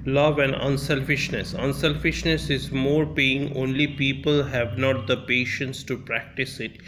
Love and unselfishness. Unselfishness is more paying, only people have not the patience to practice it.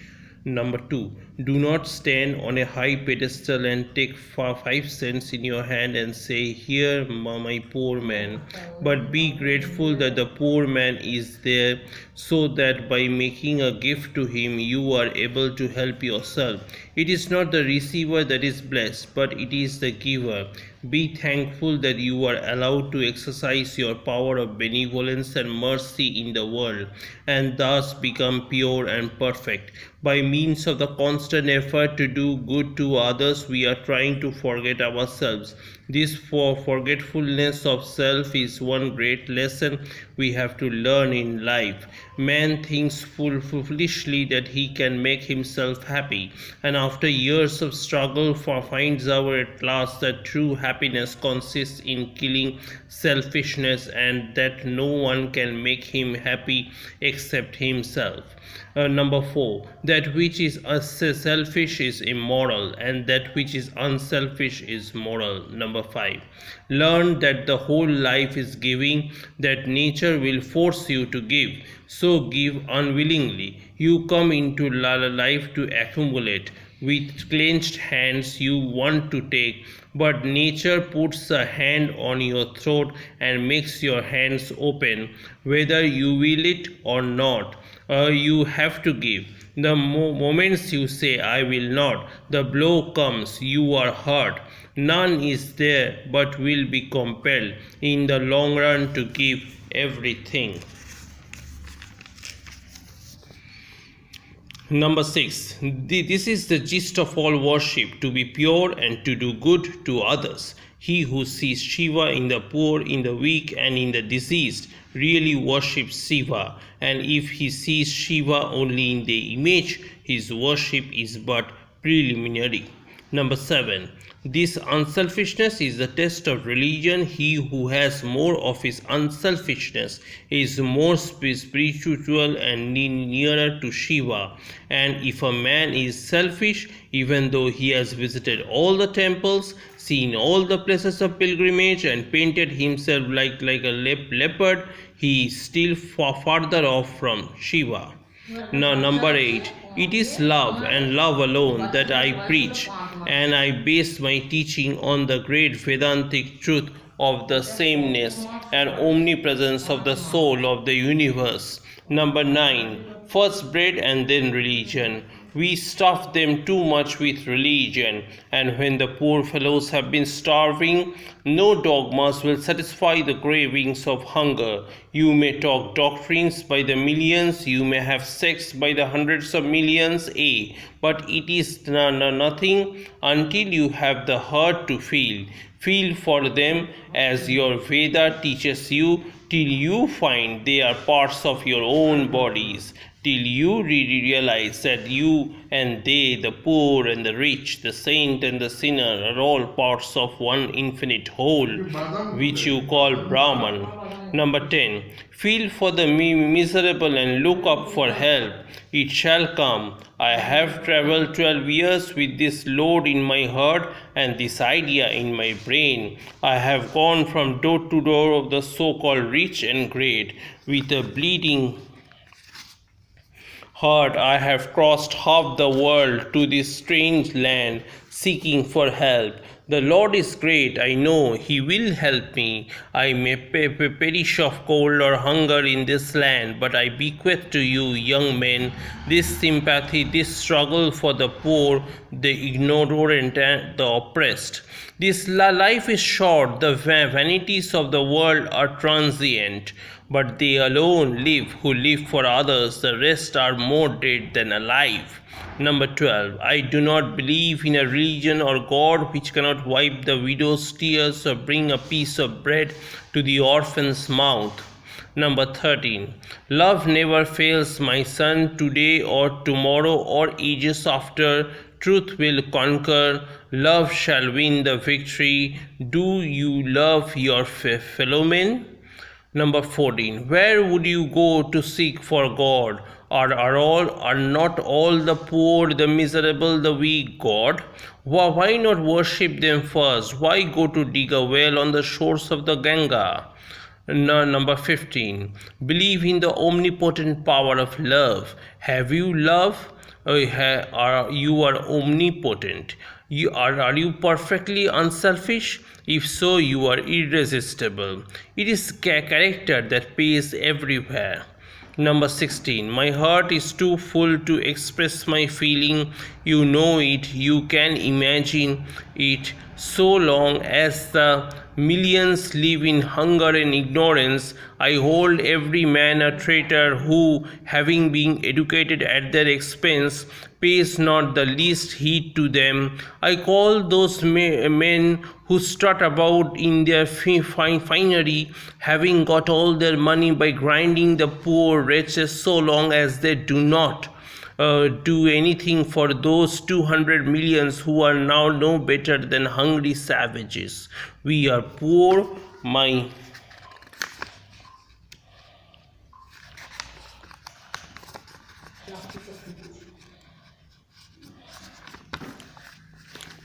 Number 2, do not stand on a high pedestal and take 5 cents in your hand and say, "Here, my poor man." But be grateful that the poor man is there, so that by making a gift to him, you are able to help yourself. It is not the receiver that is blessed, but it is the giver. Be thankful that you are allowed to exercise your power of benevolence and mercy in the world, and thus become pure and perfect. By means of the constant effort to do good to others, we are trying to forget ourselves. This forgetfulness of self is one great lesson we have to learn in life. Man thinks foolishly that he can make himself happy, and after years of struggle finds out at last that true happiness consists in killing selfishness, and that no one can make him happy except himself. Number 4, that which is selfish is immoral, and that which is unselfish is moral. Number 5, learn that the whole life is giving, that nature will force you to give, so give unwillingly. You come into life to accumulate. With clenched hands you want to take, but nature puts a hand on your throat and makes your hands open. Whether you will it or not, you have to give. The moments you say, "I will not," the blow comes, you are hurt. None is there but will be compelled in the long run to give everything. Number 6, this is the gist of all worship: to be pure and to do good to others. He who sees Shiva in the poor, in the weak, and in the diseased really worships Shiva, and if he sees Shiva only in the image, his worship is but preliminary. Number 7, this unselfishness is the test of religion. He who has more of his unselfishness is more spiritual and nearer to Shiva. And if a man is selfish, even though he has visited all the temples, seen all the places of pilgrimage, and painted himself like a leopard, he is still farther off from Shiva. Now, number 8, it is love and love alone that I preach, and I base my teaching on the great Vedantic truth of the sameness and omnipresence of the soul of the universe. Number 9, first bread and then religion. We stuff them too much with religion, and when the poor fellows have been starving, no dogmas will satisfy the cravings of hunger. You may talk doctrines by the millions, you may have sex by the hundreds of millions, but it is nothing until you have the heart to feel. Feel for them as your Veda teaches you, till you find they are parts of your own bodies, till you realize that you and they, the poor and the rich, the saint and the sinner, are all parts of one infinite whole, which you call Brahman. Number 10, feel for the miserable and look up for help. It shall come. I have travelled 12 years with this load in my heart and this idea in my brain. I have gone from door to door of the so-called rich and great. With a bleeding heart I have crossed half the world to this strange land, seeking for help. The Lord is great, I know, He will help me. I may perish of cold or hunger in this land, but I bequeath to you, young men, this sympathy, this struggle for the poor, the ignorant and the oppressed. This life is short, the vanities of the world are transient, but they alone live who live for others, the rest are more dead than alive. Number 12, I do not believe in a religion or God which cannot wipe the widow's tears or bring a piece of bread to the orphan's mouth. Number 13, love never fails, my son, today or tomorrow or ages after. Truth will conquer, love shall win the victory. Do you love your fellow men? Number 14, where would you go to seek for God? Are not all the poor, the miserable, the weak God? Why not worship them first? Why go to dig a well on the shores of the Ganga? Number 15. Believe in the omnipotent power of love. Have you love? You are omnipotent. Are you perfectly unselfish? If so, you are irresistible. It is character that pays everywhere. Number 16. My heart is too full to express my feeling. You know it, you can imagine it. So long as the millions live in hunger and ignorance, I hold every man a traitor who, having been educated at their expense, pays not the least heed to them. I call those men who strut about in their finery, having got all their money by grinding the poor wretches, so long as they do not do anything for those 200 millions who are now no better than hungry savages. We are poor, my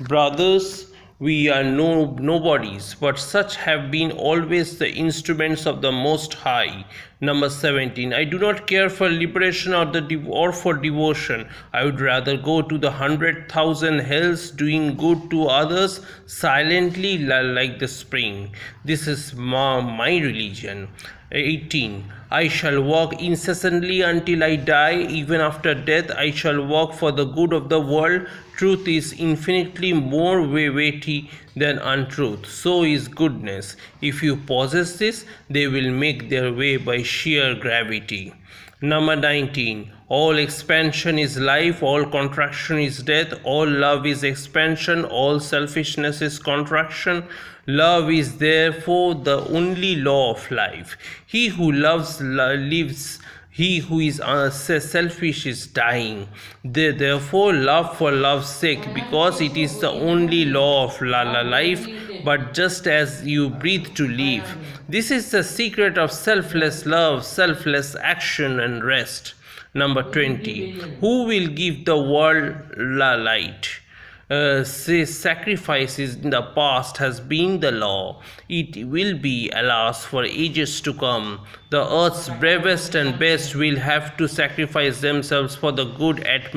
brothers. We are nobodies, but such have been always the instruments of the Most High. Number 17. I do not care for liberation or for devotion. I would rather go to the 100,000 hells doing good to others silently like the spring. This is my religion. 18. I shall walk incessantly until I die. Even after death, I shall walk for the good of the world. Truth is infinitely more weighty than untruth. So is goodness. If you possess this, they will make their way by sheer gravity. Number 19. All expansion is life, all contraction is death, all love is expansion, all selfishness is contraction. Love is therefore the only law of life. He who loves lives. He who is selfish is dying. Therefore, love for love's sake, because it is the only law of life, but just as you breathe to live. This is the secret of selfless love, selfless action and rest. Number 20. Who will give the world light? Sacrifices in the past has been the law. It will be, alas, for ages to come. The earth's bravest and best will have to sacrifice themselves for the good of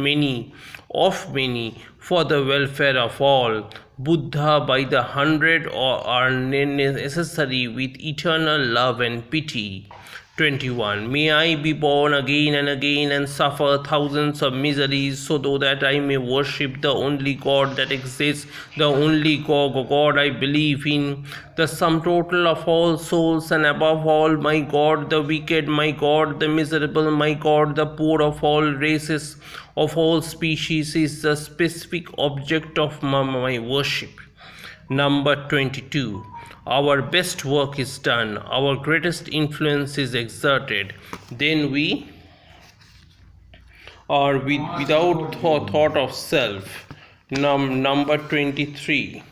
many, for the welfare of all. Buddha by the hundred are necessary with eternal love and pity. 21. May I be born again and again and suffer thousands of miseries, so that I may worship the only God that exists, the only God I believe in, the sum total of all souls, and above all, my God, the wicked, my God, the miserable, my God, the poor of all races, of all species, is the specific object of my worship. Number 22. Our best work is done, our greatest influence is exerted, then we are without thought of self. Number 23.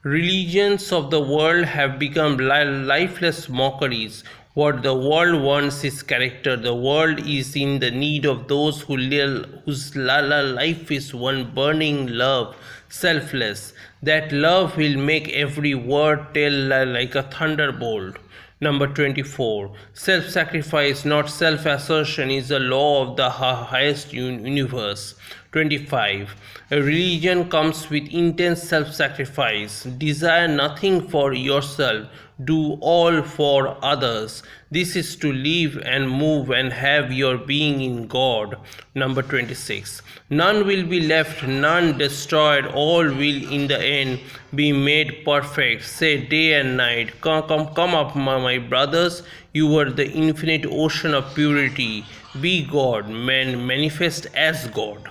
Religions of the world have become lifeless mockeries. What the world wants is character. The world is in the need of those whose life is one burning love, selfless. That love will make every word tell like a thunderbolt. Number 24. Self-sacrifice, not self-assertion, is the law of the highest universe. 25. A religion comes with intense self-sacrifice. Desire nothing for yourself. Do all for others. This is to live and move and have your being in God. Number 26. None will be left, none destroyed. All will in the end be made perfect. Say day and night, come up, my brothers. You are the infinite ocean of purity. Be God, manifest as God.